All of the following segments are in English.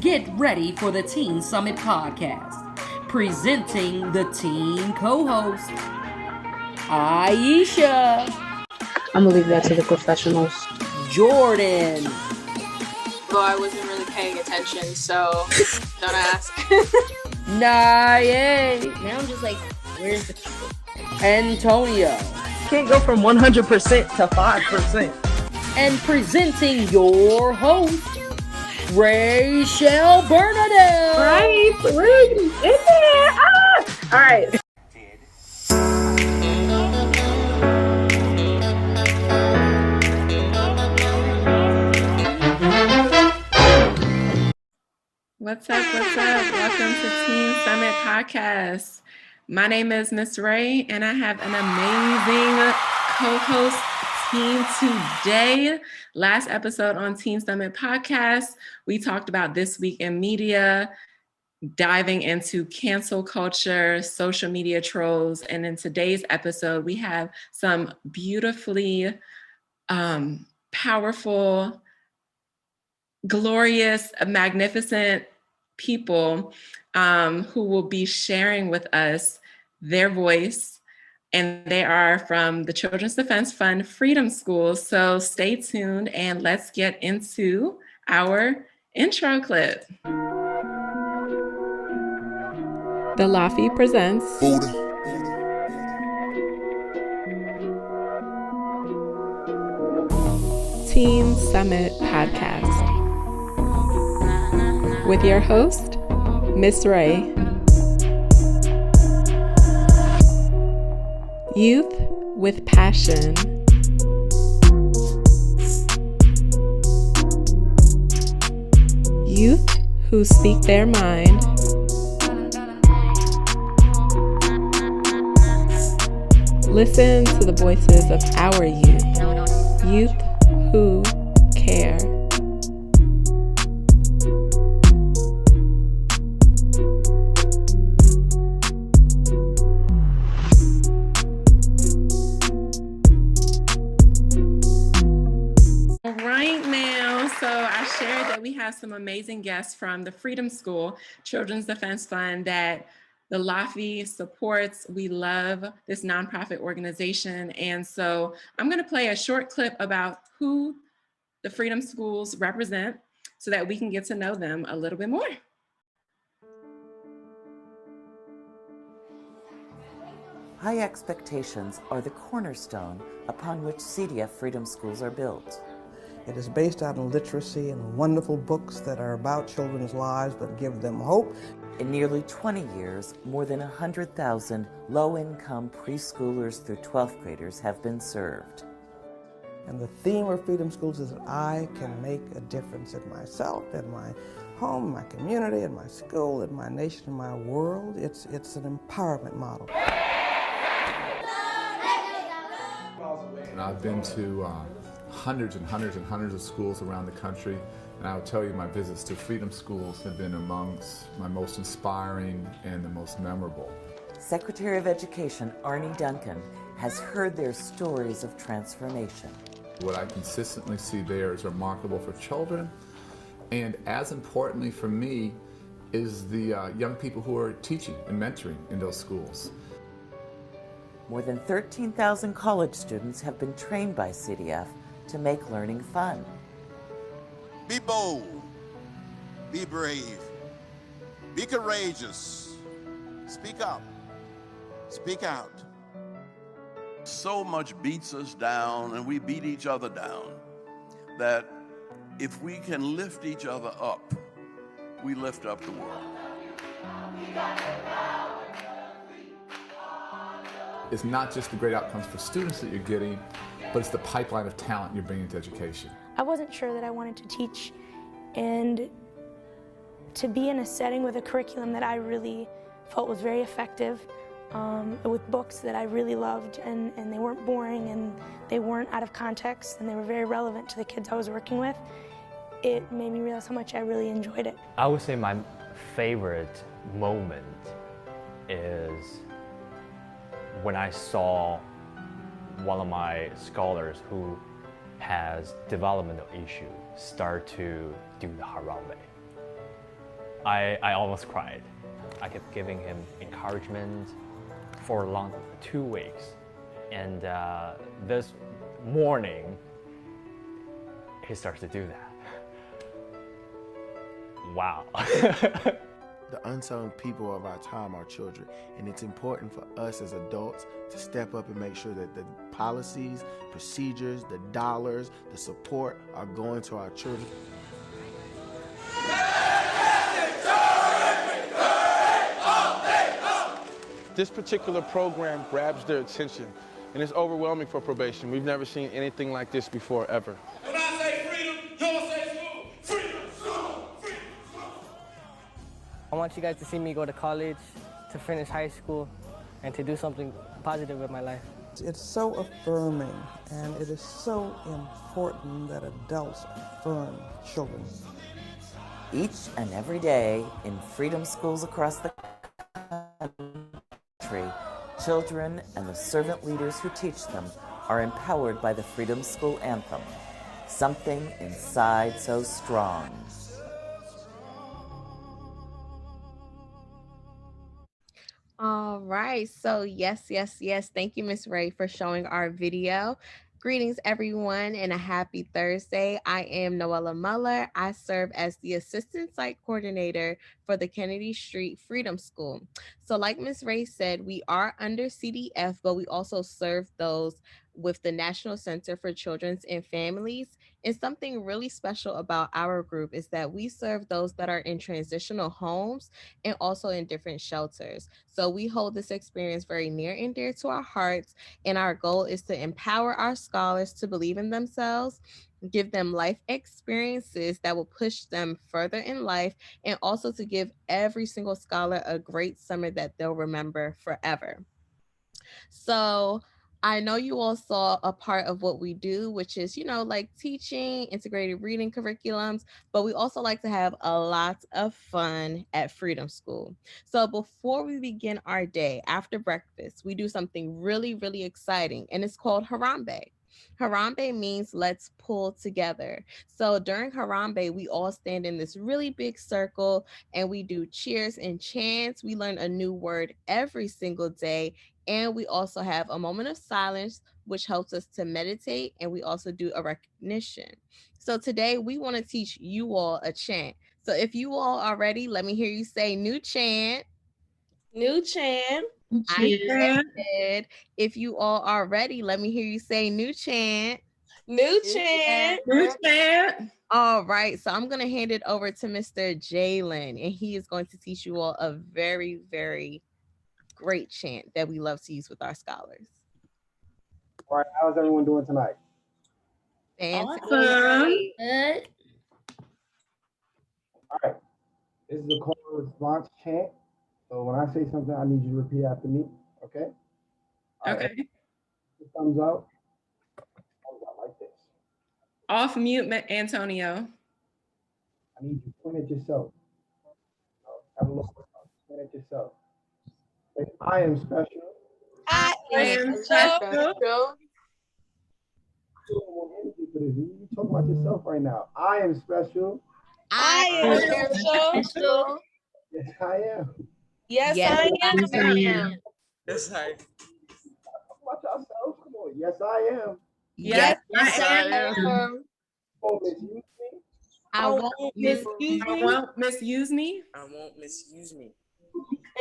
Get ready for the Teen Summit Podcast. Presenting the teen co-host, Aisha. I'm gonna leave that to the professionals. Jordan. Well, I wasn't really paying attention, so don't ask. Naye. Now I'm just like, where's the people? Antonio. Can't go from 100% to 5%. And presenting your host, Rachel Bernadette. Right? We're in there. All right. What's up? Welcome to Teen Summit Podcast. My name is Miss Ray, and I have an amazing co-host team today. Last episode on Teen Summit Podcast, we talked about this week in media, diving into cancel culture, social media trolls, and in today's episode, we have some beautifully powerful, glorious, magnificent people who will be sharing with us their voice, and they are from the Children's Defense Fund Freedom Schools. So stay tuned and let's get into our intro clip. The Laffy presents Teen Summit Podcast with your host, Miss Ray. Youth with passion. Youth who speak their mind. Listen to the voices of our youth. Youth who care. We have some amazing guests from the Freedom School Children's Defense Fund that the Laffy supports. We love this nonprofit organization. And so I'm going to play a short clip about who the Freedom Schools represent so that we can get to know them a little bit more. High expectations are the cornerstone upon which CDF Freedom Schools are built. It is based on literacy and wonderful books that are about children's lives but give them hope. In nearly 20 years, more than 100,000 low-income preschoolers through 12th graders have been served. And the theme of Freedom Schools is that I can make a difference in myself, in my home, in my community, in my school, in my nation, in my world. It's an empowerment model. And I've been to hundreds of schools around the country, and I will tell you my visits to Freedom Schools have been amongst my most inspiring and the most memorable. Secretary of Education Arne Duncan has heard their stories of transformation. What I consistently see there is remarkable for children, and as importantly for me is the young people who are teaching and mentoring in those schools. More than 13,000 college students have been trained by CDF to make learning fun. Be bold, be brave, be courageous, speak up, speak out. So much beats us down and we beat each other down that if we can lift each other up, we lift up the world. It's not just the great outcomes for students that you're getting, but it's the pipeline of talent you're bringing to education. I wasn't sure that I wanted to teach and to be in a setting with a curriculum that I really felt was very effective, with books that I really loved, and they weren't boring and they weren't out of context and they were very relevant to the kids I was working with. It made me realize how much I really enjoyed it. I would say my favorite moment is when I saw one of my scholars who has developmental issues start to do the Harambe. I almost cried. I kept giving him encouragement for a long 2 weeks. And this morning, he starts to do that. Wow. The unsung people of our time are children, and it's important for us as adults to step up and make sure that the policies, procedures, the dollars, the support are going to our children. This particular program grabs their attention, and it's overwhelming for probation. We've never seen anything like this before, ever. When I say freedom, y'all say school. Freedom, school, freedom, school. I want you guys to see me go to college, to finish high school, and to do something positive with my life. It's so affirming, and it is so important that adults affirm children. Each and every day in freedom schools across the country, children and the servant leaders who teach them are empowered by the Freedom School Anthem. Something inside so strong. All right. So yes. Thank you, Miss Ray, for showing our video. Greetings, everyone, and a happy Thursday. I am Noella Muller. I serve as the Assistant Site Coordinator for the Kennedy Street Freedom School. So like Ms. Ray said, we are under CDF, but we also serve those with the National Center for Children's and Families. And something really special about our group is that we serve those that are in transitional homes and also in different shelters. So we hold this experience very near and dear to our hearts. And our goal is to empower our scholars to believe in themselves, give them life experiences that will push them further in life, and also to give every single scholar a great summer that they'll remember forever. So I know you all saw a part of what we do, which is, like teaching, integrated reading curriculums, but we also like to have a lot of fun at Freedom School. So before we begin our day, after breakfast, we do something really, really exciting, and it's called Harambe. Harambe means let's pull together. So during Harambe, we all stand in this really big circle and we do cheers and chants. We learn a new word every single day. And we also have a moment of silence, which helps us to meditate. And we also do a recognition. So today we want to teach you all a chant. So if you all are ready, let me hear you say new chant. New chant. I said, if you all are ready, let me hear you say new chant. New chant. New chant. All right. So I'm going to hand it over to Mr. Jalen, and he is going to teach you all a very, very great chant that we love to use with our scholars. All right. How's everyone doing tonight? Fantastic. Awesome. Good. All right. This is a call and response chant. So when I say something, I need you to repeat after me, okay? All okay. Right. Thumbs up. Thumbs up like this. Off mute, Antonio. I need you to point at yourself. Have a look. Point at yourself. Say, I am special. I am special. You talking about yourself right now. I am special. I am special. Yes, I am. Yes, I am. Yes, I am. Watch yourselves. Come on. Yes, I am. Yes, I am. Oh, misuse me. I won't misuse me. I won't misuse me. I won't misuse me.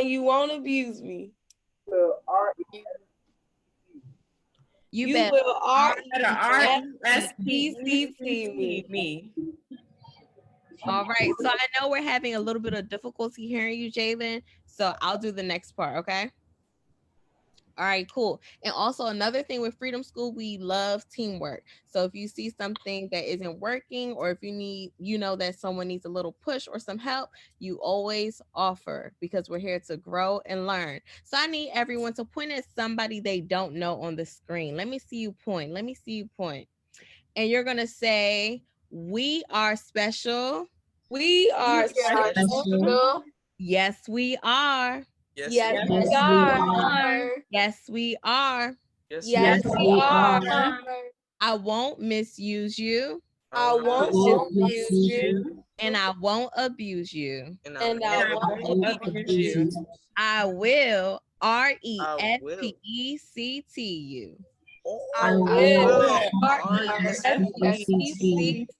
And you won't abuse me. You will R-E-S-P-E-C-T me. All right. So I know we're having a little bit of difficulty hearing you, Jalen. So I'll do the next part, okay? All right, cool. And also another thing with Freedom School, we love teamwork. So if you see something that isn't working, or if you know that someone needs a little push or some help, you always offer, because we're here to grow and learn. So I need everyone to point at somebody they don't know on the screen. Let me see you point. Let me see you point. And you're going to say, we are special. We are special. Yes, we are. Yes, we are. Yes, we are. Yes, we are. I won't misuse you. I won't misuse you. and I won't abuse you. And I won't abuse you. I will respect you. I will will respect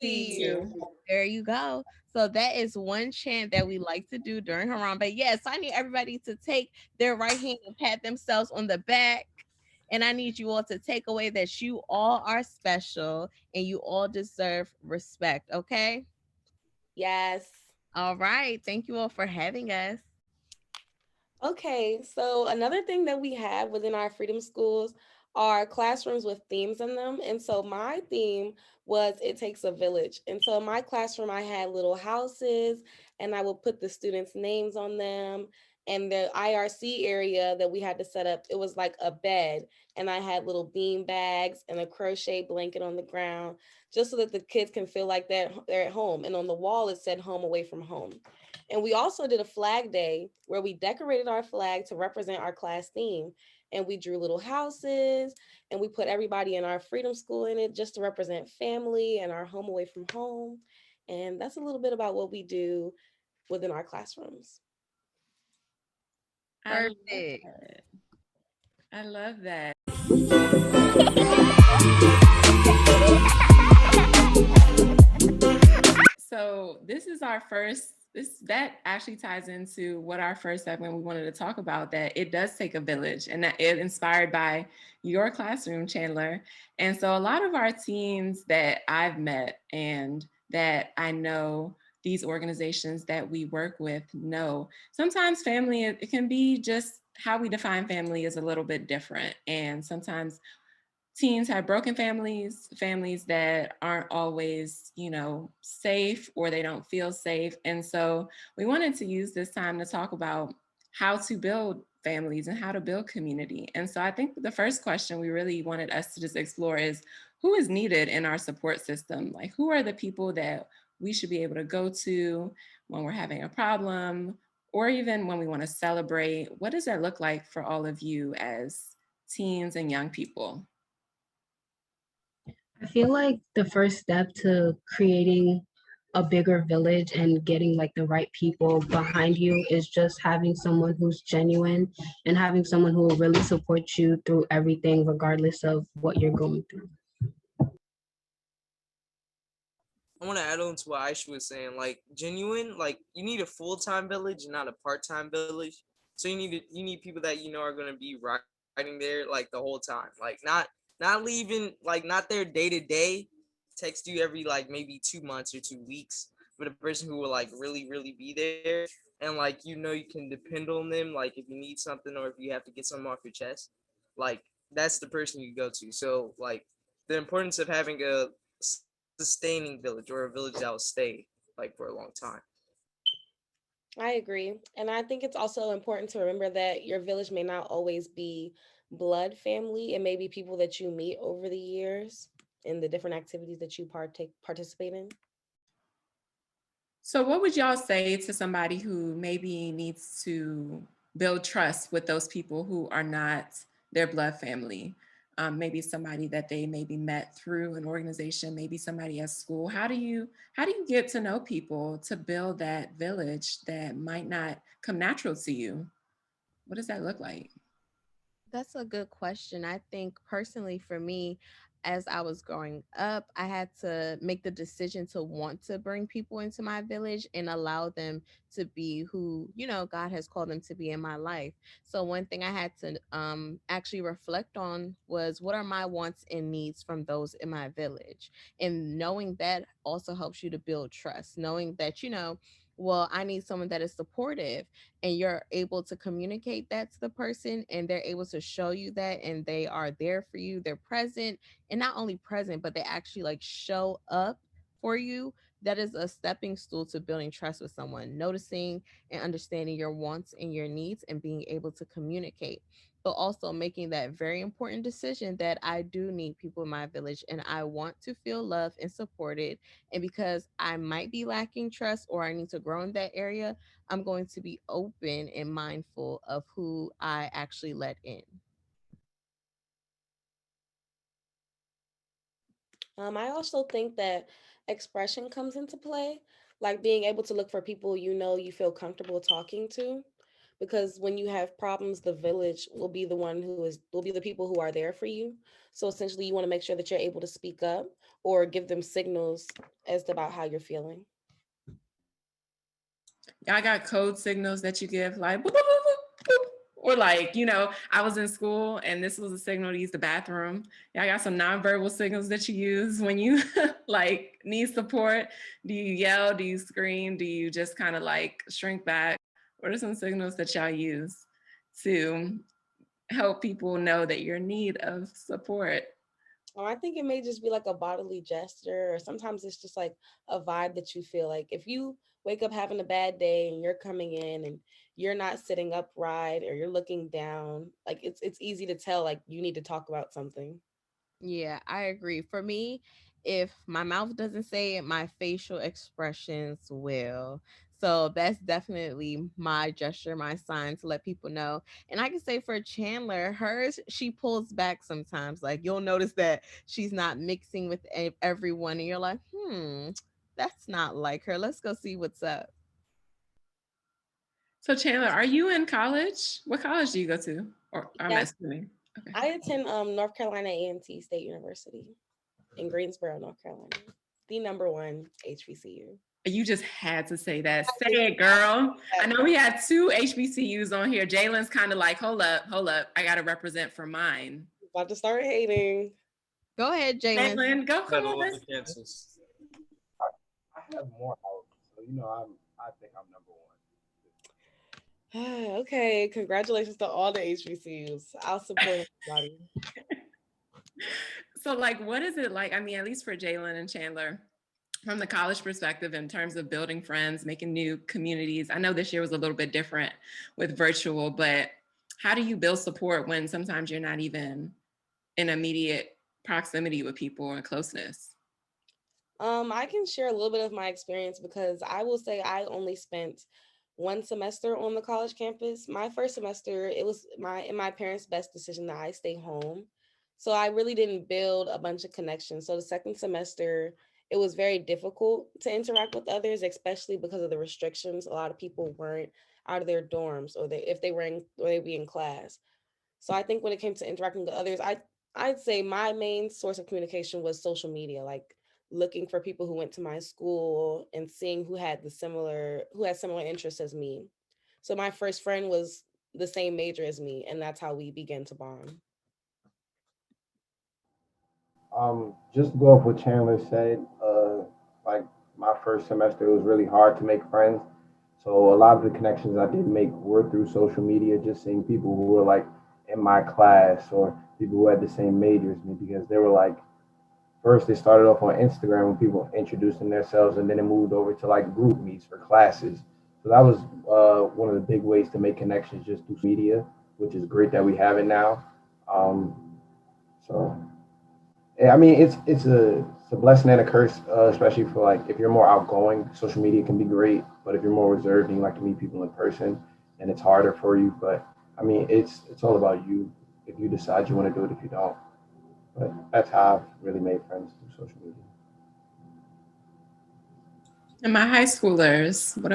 you. There you go. So that is one chant that we like to do during Harambe. Yes, I need everybody to take their right hand and pat themselves on the back. And I need you all to take away that you all are special and you all deserve respect. Okay. Yes. All right. Thank you all for having us. Okay, so another thing that we have within our freedom schools are classrooms with themes in them. And so my theme was It Takes a Village. And so in my classroom, I had little houses and I would put the students' names on them. And the IRC area that we had to set up, it was like a bed. And I had little bean bags and a crochet blanket on the ground just so that the kids can feel like they're at home. And on the wall, it said home away from home. And we also did a flag day where we decorated our flag to represent our class theme. And we drew little houses and we put everybody in our freedom school in it just to represent family and our home away from home. And that's a little bit about what we do within our classrooms. Perfect. I love that. So this is our first, that actually ties into what our first segment we wanted to talk about, that it does take a village, and that it inspired by your classroom, Chandler. And so a lot of our teens that I've met and that I know these organizations that we work with know, sometimes family, it can be just how we define family is a little bit different. And sometimes teens have broken families, families that aren't always, safe, or they don't feel safe. And so we wanted to use this time to talk about how to build families and how to build community. And so I think the first question we really wanted us to just explore is, who is needed in our support system? Like, who are the people that we should be able to go to when we're having a problem, or even when we want to celebrate? What does that look like for all of you as teens and young people? I feel like the first step to creating a bigger village and getting like the right people behind you is just having someone who's genuine and having someone who will really support you through everything, regardless of what you're going through. I want to add on to what Aisha was saying. Like genuine, like you need a full-time village, not a part-time village. So you need people that are going to be riding there like the whole time. Like not leaving, like not there day to day. Text you every like maybe 2 months or 2 weeks, but a person who will like really be there, and like you can depend on them. Like if you need something or if you have to get something off your chest, like that's the person you go to. So like the importance of having a sustaining village, or a village that will stay like for a long time. I agree. And I think it's also important to remember that your village may not always be blood family. It may be people that you meet over the years in the different activities that you participate in. So what would y'all say to somebody who maybe needs to build trust with those people who are not their blood family? Maybe somebody that they maybe met through an organization, maybe somebody at school. How do you get to know people to build that village that might not come natural to you? What does that look like? That's a good question. I think personally for me, as I was growing up, I had to make the decision to want to bring people into my village and allow them to be who, God has called them to be in my life. So one thing I had to actually reflect on was, what are my wants and needs from those in my village? And knowing that also helps you to build trust, knowing that, well, I need someone that is supportive, and you're able to communicate that to the person, and they're able to show you that, and they are there for you. They're present, and not only present, but they actually like show up for you. That is a stepping stool to building trust with someone, noticing and understanding your wants and your needs and being able to communicate, but also making that very important decision that I do need people in my village and I want to feel loved and supported. And because I might be lacking trust or I need to grow in that area, I'm going to be open and mindful of who I actually let in. I also think that expression comes into play. like being able to look for people you feel comfortable talking to, because when you have problems, the village will be the one will be the people who are there for you. So essentially, you want to make sure that you're able to speak up or give them signals as to about how you're feeling. I got code signals that you give, like boop, boop, boop, boop, boop. Or like, I was in school and this was a signal to use the bathroom. I got some nonverbal signals that you use when you like need support. Do you yell? Do you scream? Do you just kind of like shrink back? What are some signals that y'all use to help people know that you're in need of support? Or I think it may just be like a bodily gesture, or sometimes it's just like a vibe that you feel. Like if you wake up having a bad day and you're coming in and you're not sitting upright or you're looking down, like it's easy to tell like you need to talk about something. Yeah, I agree. For me, if my mouth doesn't say it, my facial expressions will. So that's definitely my gesture, my sign to let people know. And I can say for Chandler, hers, she pulls back sometimes. Like you'll notice that she's not mixing with everyone, and you're like, that's not like her. Let's go see what's up. So Chandler, are you in college? What college do you go to? Or I'm Yes, assuming. I attend North Carolina A&T State University in Greensboro, North Carolina, the #1 HBCU. You just had to say that. Say it, girl. I know we had 2 HBCUs on here. Jalen's kind of like, hold up. I got to represent for mine. About to start hating. Go ahead, Jalen. Jalen, go. Come on. Battle of the Kansas. I have more houses, so I think I'm #1. Okay, congratulations to all the HBCUs. I'll support everybody. So, like, what is it like? I mean, at least for Jalen and Chandler, from the college perspective, in terms of building friends, making new communities. I know this year was a little bit different with virtual, but how do you build support when sometimes you're not even in immediate proximity with people and closeness? I can share a little bit of my experience because I will say I only spent 1 semester on the college campus. My first semester, it was my parents' best decision that I stay home. So I really didn't build a bunch of connections. So the second semester, it was very difficult to interact with others, especially because of the restrictions. A lot of people weren't out of their dorms, or if they were or they'd be in class. So I think when it came to interacting with others, I'd say my main source of communication was social media, like looking for people who went to my school and seeing who had similar interests as me. So my first friend was the same major as me, and that's how we began to bond. Just to go off what Chandler said, like my first semester, it was really hard to make friends. So a lot of the connections I did make were through social media, just seeing people who were like in my class or people who had the same major as me, because they were like, first they started off on Instagram when people introducing themselves, and then it moved over to like group meets for classes. So that was one of the big ways to make connections, just through media, which is great that we have it now. So yeah, I mean, it's a blessing and a curse, especially for like if you're more outgoing. Social media can be great, but if you're more reserved and you like to meet people in person, then it's harder for you. But I mean, it's all about you. If you decide you want to do it, if you don't. But that's how I've really made friends through social media. And my high schoolers, what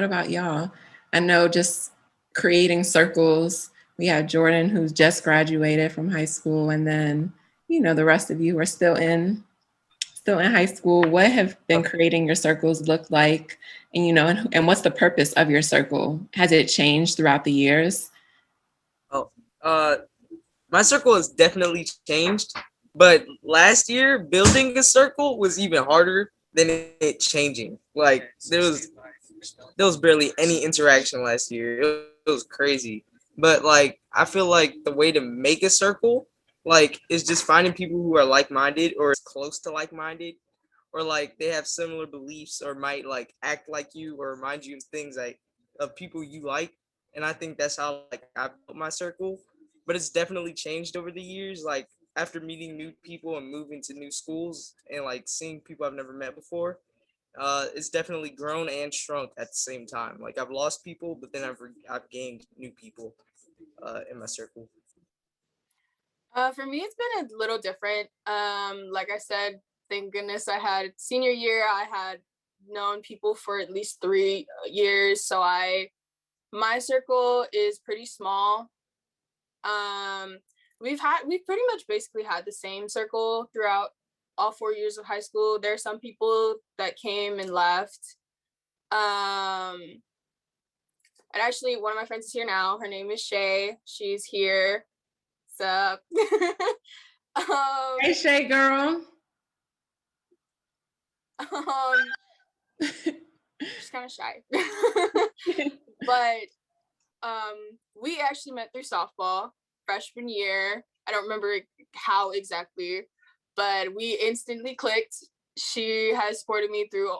about y'all? I know just creating circles. We have Jordan who's just graduated from high school, and then the rest of you are still in high school. What have been creating your circles look like? And what's the purpose of your circle? Has it changed throughout the years? Oh, my circle has definitely changed, but last year building a circle was even harder than it changing. Like there was barely any interaction last year. It was crazy. But like I feel like the way to make a circle like is just finding people who are like-minded or close to like-minded, or like they have similar beliefs or might like act like you or remind you of things like of people you like. And I think that's how like I built my circle. But it's definitely changed over the years. Like after meeting new people and moving to new schools and like seeing people I've never met before, it's definitely grown and shrunk at the same time. Like I've lost people, but then I've gained new people in my circle. For me, it's been a little different. Like I said, thank goodness I had senior year. I had known people for at least 3 years. So my circle is pretty small. We've pretty much basically had the same circle throughout all 4 years of high school. There are some people that came and left. And actually, one of my friends is here now. Her name is Shay. She's here. What's up? Hey, Shay, girl. She's kind of shy. But we actually met through softball freshman year. I don't remember how exactly, but we instantly clicked. She has supported me through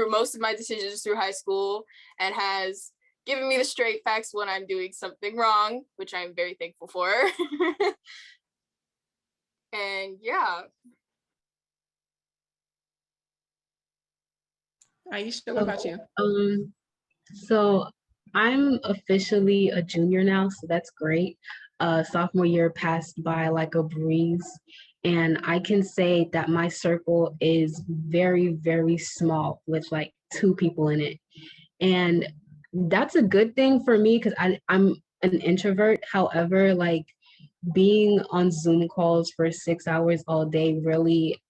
most of my decisions through high school and has given me the straight facts when I'm doing something wrong, which I'm very thankful for. And yeah. Aisha, what about you? So I'm officially a junior now, so that's great. Sophomore year passed by like a breeze, and I can say that my circle is very, very small with like 2 people in it. And that's a good thing for me because I'm an introvert. However, like being on Zoom calls for 6 hours all day really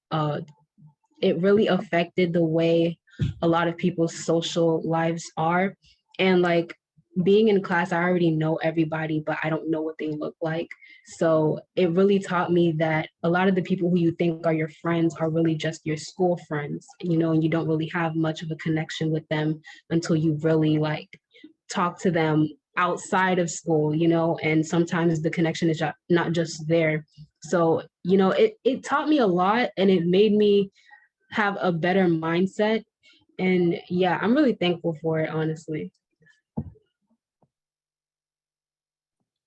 it really affected the way a lot of people's social lives are. And like being in class, I already know everybody, but I don't know what they look like. So it really taught me that a lot of the people who you think are your friends are really just your school friends, and you don't really have much of a connection with them until you really like talk to them outside of school, and sometimes the connection is not just there. So, it taught me a lot, and it made me have a better mindset. And yeah, I'm really thankful for it, honestly.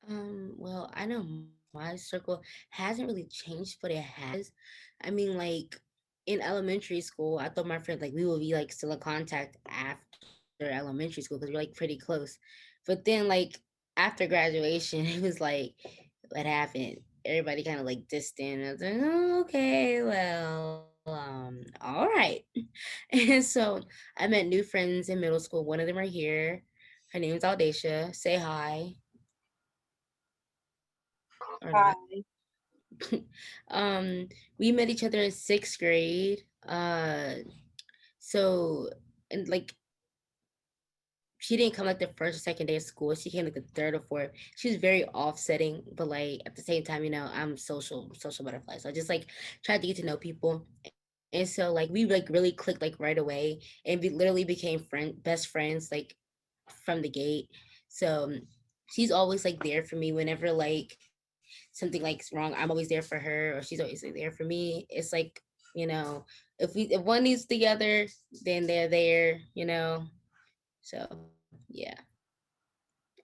Well, I know my circle hasn't really changed, but it has. I mean, like in elementary school, I thought my friend like we would be like still in contact after elementary school because we're like pretty close. But then like after graduation, it was like, what happened? Everybody kind of like distant. I was like, oh, okay, well, all right. And so I met new friends in middle school. One of them are here. Her name is Audacia. Say hi. Or not. We met each other in 6th grade. So and like she didn't come like the first or second day of school. She came like the third or fourth. She was very offsetting, but like at the same time, I'm social butterfly. So I just like tried to get to know people. And so like we like really clicked like right away, and we literally became best friends like from the gate. So she's always like there for me whenever like something like's wrong. I'm always there for her, or she's always like, there for me. It's like, if one needs the other, then they're there. So yeah.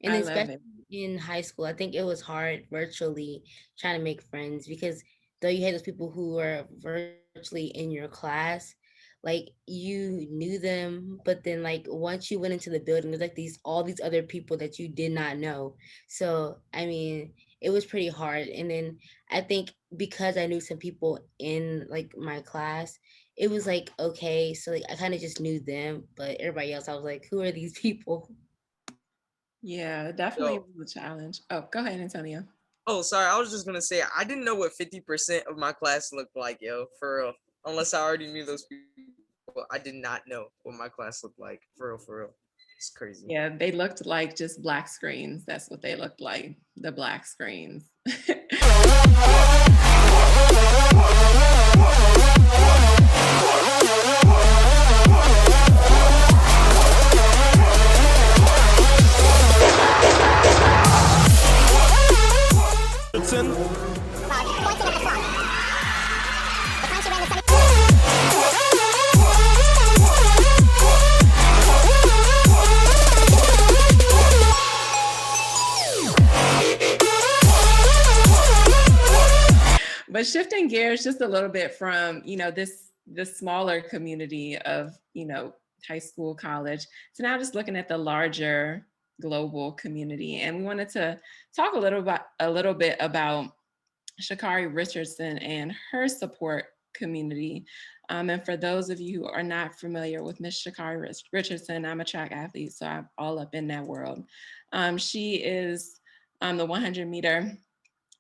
And I then love especially it. in high school, I think it was hard virtually trying to make friends because though you had those people who were virtually in your class, like you knew them, but then like once you went into the building, there's like all these other people that you did not know. So I mean, it was pretty hard. And then I think because I knew some people in like my class, it was like okay, so like I kind of just knew them, but everybody else, I was like, who are these people? Yeah, definitely was a challenge. Oh, go ahead, Antonio. Oh, sorry. I was just gonna say I didn't know what 50% of my class looked like, yo. For real. Unless I already knew those people, I did not know what my class looked like. For real, for real. It's crazy. Yeah, they looked like just black screens. That's what they looked like. The black screens. Richardson. But shifting gears just a little bit from, this smaller community of, high school, college, to now just looking at the larger global community. And we wanted to talk a little bit about Sha'Carri Richardson and her support community. And for those of you who are not familiar with Miss Sha'Carri Richardson, I'm a track athlete, so I'm all up in that world. She is the 100-meter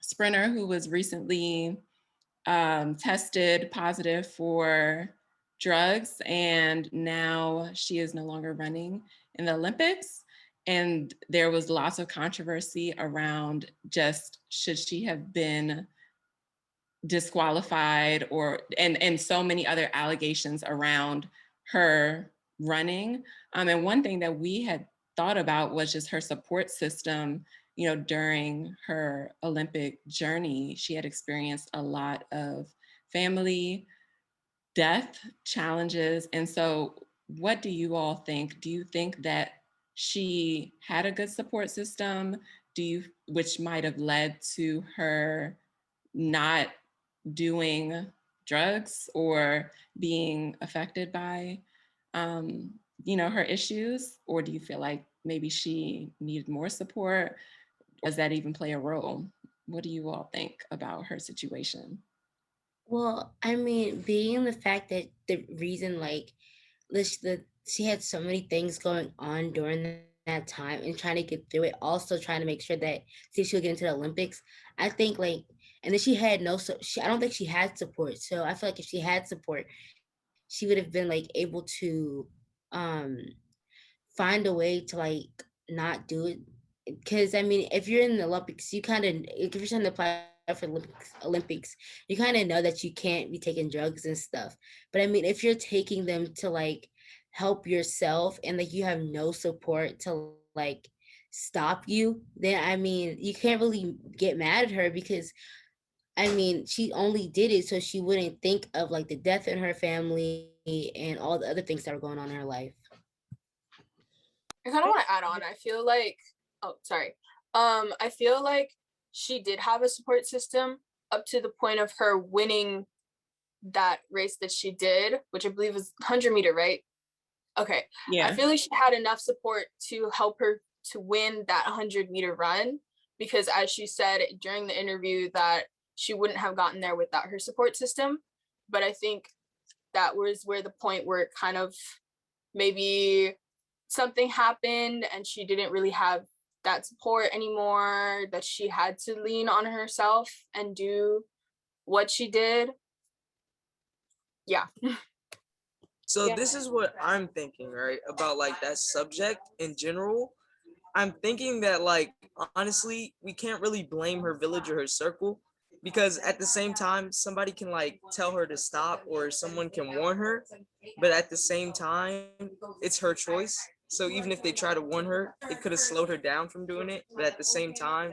sprinter who was recently tested positive for drugs, and now she is no longer running in the Olympics. And there was lots of controversy around just should she have been disqualified, or and so many other allegations around her running. And one thing that we had thought about was just her support system. You know, during her Olympic journey, she had experienced a lot of family death challenges. And so what do you all think? Do you think that she had a good support system? Which might have led to her not doing drugs or being affected by her issues? Or do you feel like maybe she needed more support? Does that even play a role? What do you all think about her situation? Well, I mean, being the fact that the reason she had so many things going on during that time and trying to get through it, also trying to make sure that she'll get into the Olympics. I think and then she had I don't think she had support. So I feel like if she had support, she would have been able to find a way to not do it. Because I mean, if you're in the Olympics, you kind of, if you're trying to apply for Olympics, you kind of know that you can't be taking drugs and stuff. But I mean, if you're taking them to help yourself and you have no support to stop you, then I mean, you can't really get mad at her, because I mean, she only did it so she wouldn't think of the death in her family and all the other things that were going on in her life. I kind of want to add on. I feel like, I feel like she did have a support system up to the point of her winning that race that she did, which I believe was 100-meter, right? Okay. Yeah. I feel like she had enough support to help her to win that 100-meter run, because as she said during the interview that she wouldn't have gotten there without her support system. But I think that was where the point where it kind of maybe something happened and she didn't really have that support anymore, that she had to lean on herself and do what she did. Yeah. So this is what I'm thinking, right? About that subject in general. I'm thinking that honestly, we can't really blame her village or her circle, because at the same time, somebody can tell her to stop or someone can warn her, but at the same time, it's her choice. So even if they try to warn her, it could have slowed her down from doing it, but at the same time,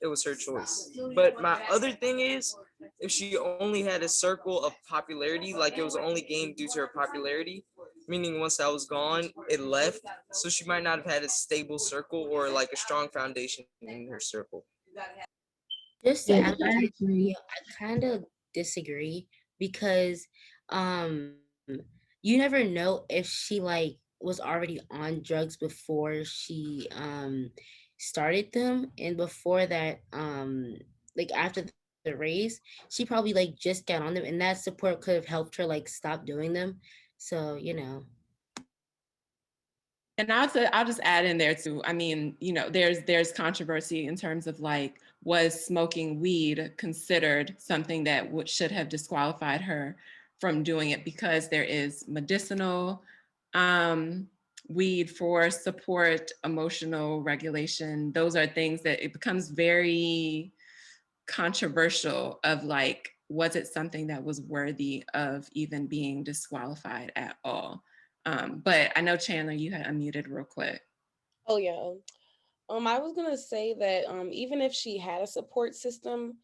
it was her choice. But my other thing is, if she only had a circle of popularity, it was only gained due to her popularity, meaning once that was gone, it left. So she might not have had a stable circle or a strong foundation in her circle. Just to add I to your agree. video, I kind of disagree, because you never know if she was already on drugs before she started them, and before that after the race, she probably just got on them, and that support could have helped her stop doing them. So And I'll just add in there too. I mean, there's controversy in terms of was smoking weed considered something that should have disqualified her from doing it, because there is medicinal weed for support, emotional regulation. Those are things that it becomes very controversial of was it something that was worthy of even being disqualified at all? But I know, Chandler, you had unmuted real quick. Oh yeah. I was gonna say that even if she had a support system,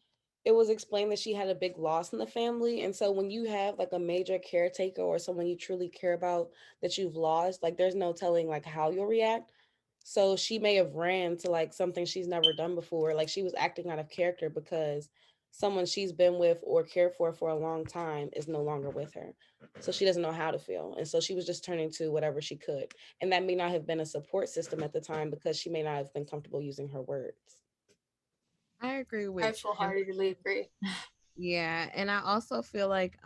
it was explained that she had a big loss in the family. And so when you have a major caretaker or someone you truly care about that you've lost, there's no telling how you'll react. So she may have ran to something she's never done before. She was acting out of character because someone she's been with or cared for a long time is no longer with her. So she doesn't know how to feel. And so she was just turning to whatever she could. And that may not have been a support system at the time, because she may not have been comfortable using her words. I agree with I full-heartedly agree. Yeah, and I also feel like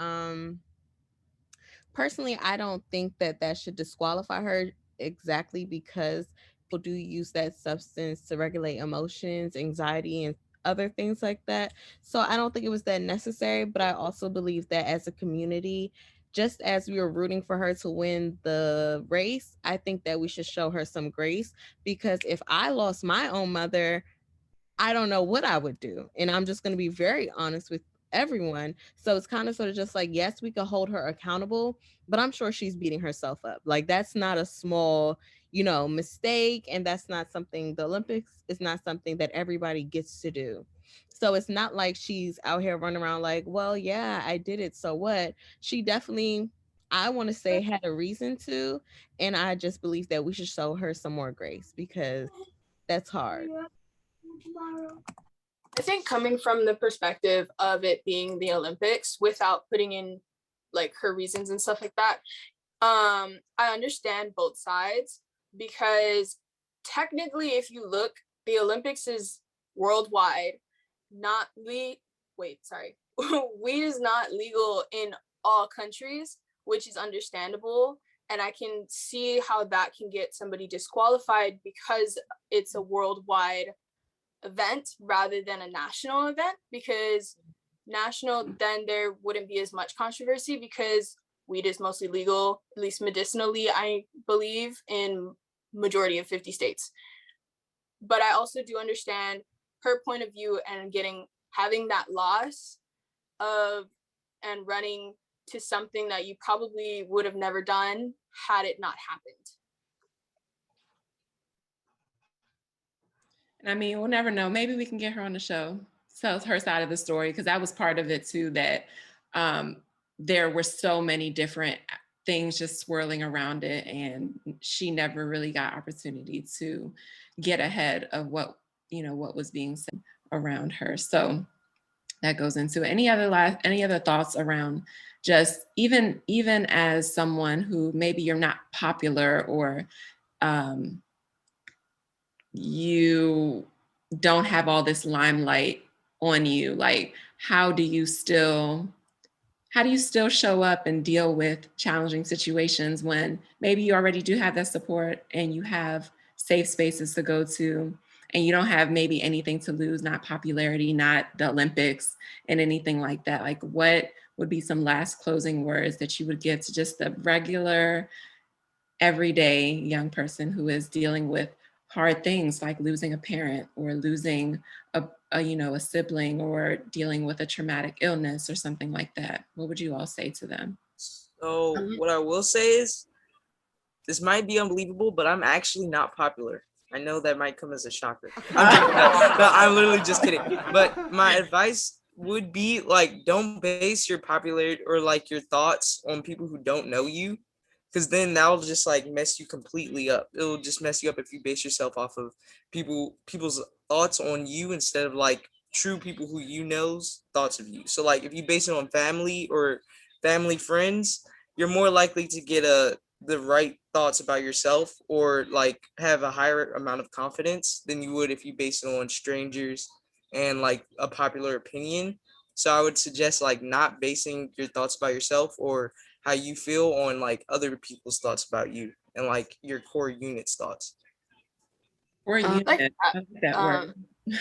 personally, I don't think that should disqualify her, exactly because people do use that substance to regulate emotions, anxiety, and other things like that. So I don't think it was that necessary, but I also believe that as a community, just as we were rooting for her to win the race, I think that we should show her some grace, because if I lost my own mother, I don't know what I would do. And I'm just going to be very honest with everyone. So it's kind of sort of just like, yes, we could hold her accountable, but I'm sure she's beating herself up. Like, that's not a small, mistake. And that's not something, the Olympics is not something that everybody gets to do. So it's not like she's out here running around like, well, yeah, I did it. So what? She definitely, I want to say, had a reason to. And I just believe that we should show her some more grace, because that's hard. I think coming from the perspective of it being the Olympics, without putting in like her reasons and stuff like that, I understand both sides, because technically, if you look, the Olympics is worldwide. Not weed is not legal in all countries, which is understandable. And I can see how that can get somebody disqualified, because it's a worldwide event rather than a national event, because national, then there wouldn't be as much controversy, because weed is mostly legal, at least medicinally, I believe, in majority of 50 states. But I also do understand her point of view, and having that loss of and running to something that you probably would have never done had it not happened. And I mean, we'll never know. Maybe we can get her on the show, tell her side of the story, because that was part of it too, that there were so many different things just swirling around it, and she never really got opportunity to get ahead of what was being said around her. So that goes into it. Any other thoughts around just even as someone who maybe you're not popular, or you don't have all this limelight on you, like how do you still show up and deal with challenging situations when maybe you already do have that support and you have safe spaces to go to, and you don't have maybe anything to lose, not popularity, not the Olympics and anything like that? Like, what would be some last closing words that you would give to just the regular, everyday young person who is dealing with hard things like losing a parent, or losing a sibling, or dealing with a traumatic illness or something like that? What would you all say to them? So what I will say is, this might be unbelievable, but I'm actually not popular. I know that might come as a shocker. I'm literally just kidding. But my advice would be, like, don't base your popularity or like your thoughts on people who don't know you, because then that'll just like mess you completely up. It'll just mess you up if you base yourself off of people's thoughts on you instead of like true people who you know's thoughts of you. So like if you base it on family or family friends, you're more likely to get the right thoughts about yourself, or like have a higher amount of confidence than you would if you base it on strangers and like a popular opinion. So I would suggest like not basing your thoughts about yourself or how you feel on like other people's thoughts about you, and like your core unit's thoughts. Or unit, I like that word. I'd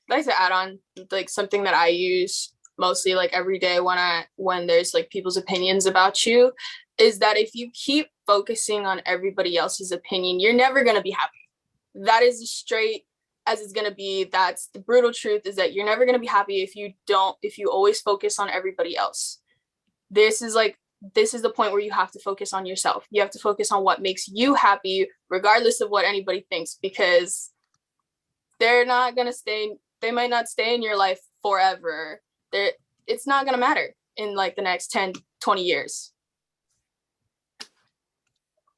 like to add on like something that I use mostly like every day when there's like people's opinions about you, is that if you keep focusing on everybody else's opinion, you're never going to be happy. That is as straight as it's going to be. That's the brutal truth, is that you're never going to be happy if you always focus on everybody else. This is the point where you have to focus on yourself. You have to focus on what makes you happy, regardless of what anybody thinks, because they're not going to stay. They might not stay in your life forever. It's not going to matter in like the next 10, 20 years.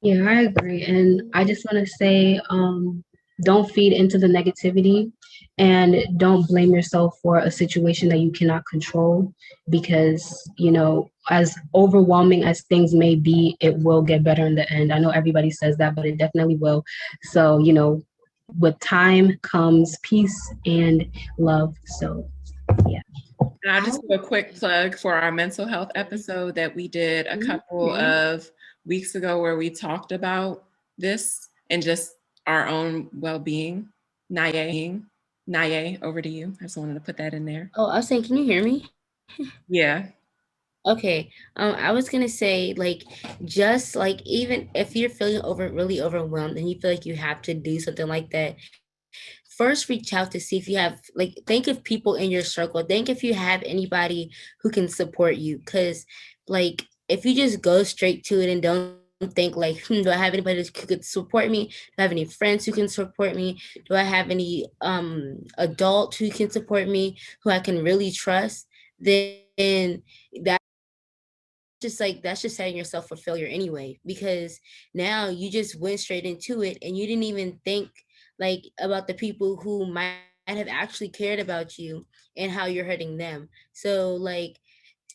Yeah, I agree. And I just want to say, don't feed into the negativity, and don't blame yourself for a situation that you cannot control, because, as overwhelming as things may be, it will get better in the end. I know everybody says that, but it definitely will. So, with time comes peace and love. So, yeah. And I'll just do a quick plug for our mental health episode that we did a couple of weeks ago where we talked about this and just our own well-being. Naye, over to you. I just wanted to put that in there. Oh, I was saying, can you hear me? Yeah. Okay. I was gonna say, like, just like even if you're feeling really overwhelmed and you feel like you have to do something like that, first reach out to see if you have, like, think of people in your circle. Think if you have anybody who can support you. Cause like if you just go straight to it and don't think like, do I have anybody who could support me? Do I have any friends who can support me? Do I have any adult who can support me, who I can really trust? Then that just like that's just setting yourself for failure anyway, because now you just went straight into it and you didn't even think like about the people who might have actually cared about you and how you're hurting them. So like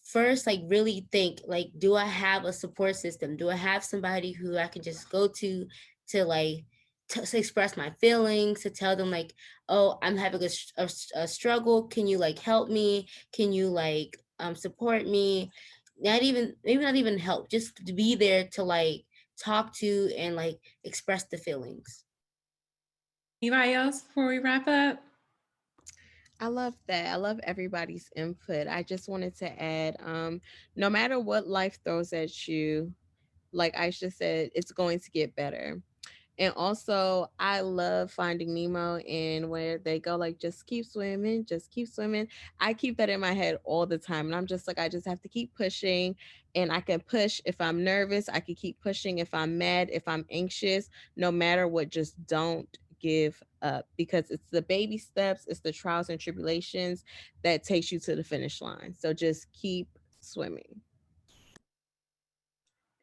first, like really think like, do I have a support system? Do I have somebody who I can just go to like to express my feelings, to tell them like, oh, I'm having a struggle, can you like help me, can you like support me? Not even, maybe not even help, just to be there to like talk to and like express the feelings. Anybody else before we wrap up? I love that. I love everybody's input. I just wanted to add, no matter what life throws at you, like Aisha said, it's going to get better. And also, I love Finding Nemo and where they go like, just keep swimming, just keep swimming. I keep that in my head all the time. And I'm just like, I just have to keep pushing. And I can push if I'm nervous. I can keep pushing if I'm mad, if I'm anxious, no matter what, just don't give up, because it's the baby steps, it's the trials and tribulations that takes you to the finish line. So just keep swimming.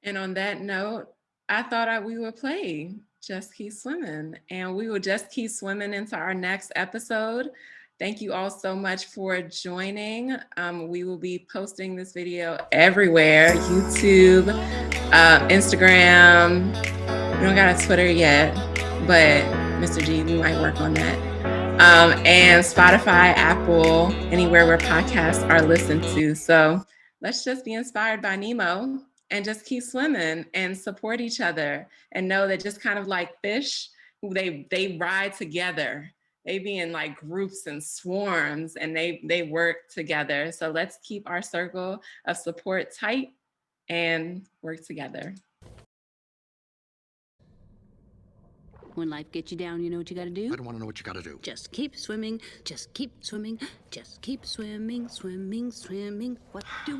And on that note, I thought we would play Just Keep Swimming, and we will just keep swimming into our next episode. Thank you all so much for joining. We will be posting this video everywhere, YouTube, Instagram. We don't got a Twitter yet, but Mr. G, we might work on that. And Spotify, Apple, anywhere where podcasts are listened to. So let's just be inspired by Nemo and just keep swimming and support each other and know that just kind of like fish, they ride together. They be in like groups and swarms and they work together. So let's keep our circle of support tight and work together. When life gets you down, you know what you gotta do? I don't want to know what you gotta do. Just keep swimming, just keep swimming, just keep swimming, swimming, swimming. What do?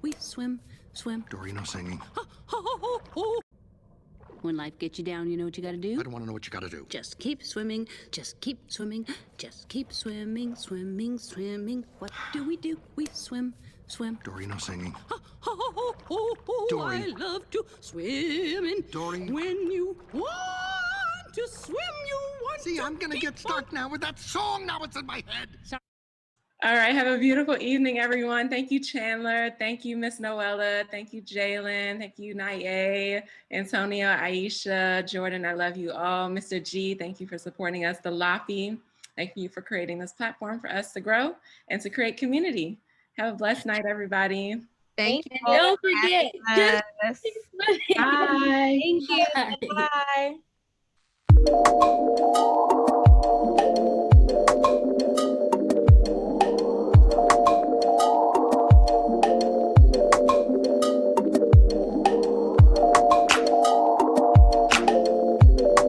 We swim, swim. Dorino singing. When life gets you down, you know what you gotta do? I don't want to know what you gotta do. Just keep swimming, just keep swimming, just keep swimming, swimming, swimming. What do? We swim, swim. Dorino singing. I love to swim in. Dory. When you want to swim, you want See, to I'm gonna get stuck now with that song. Now it's in my head. All right, have a beautiful evening, everyone. Thank you, Chandler. Thank you, Miss Noella. Thank you, Jalen. Thank you, Naye, Antonio, Aisha, Jordan. I love you all. Mr. G, thank you for supporting us. The Lafi, thank you for creating this platform for us to grow and to create community. Have a blessed night, everybody. Thank you. Don't forget. Bye. Thank you. Bye.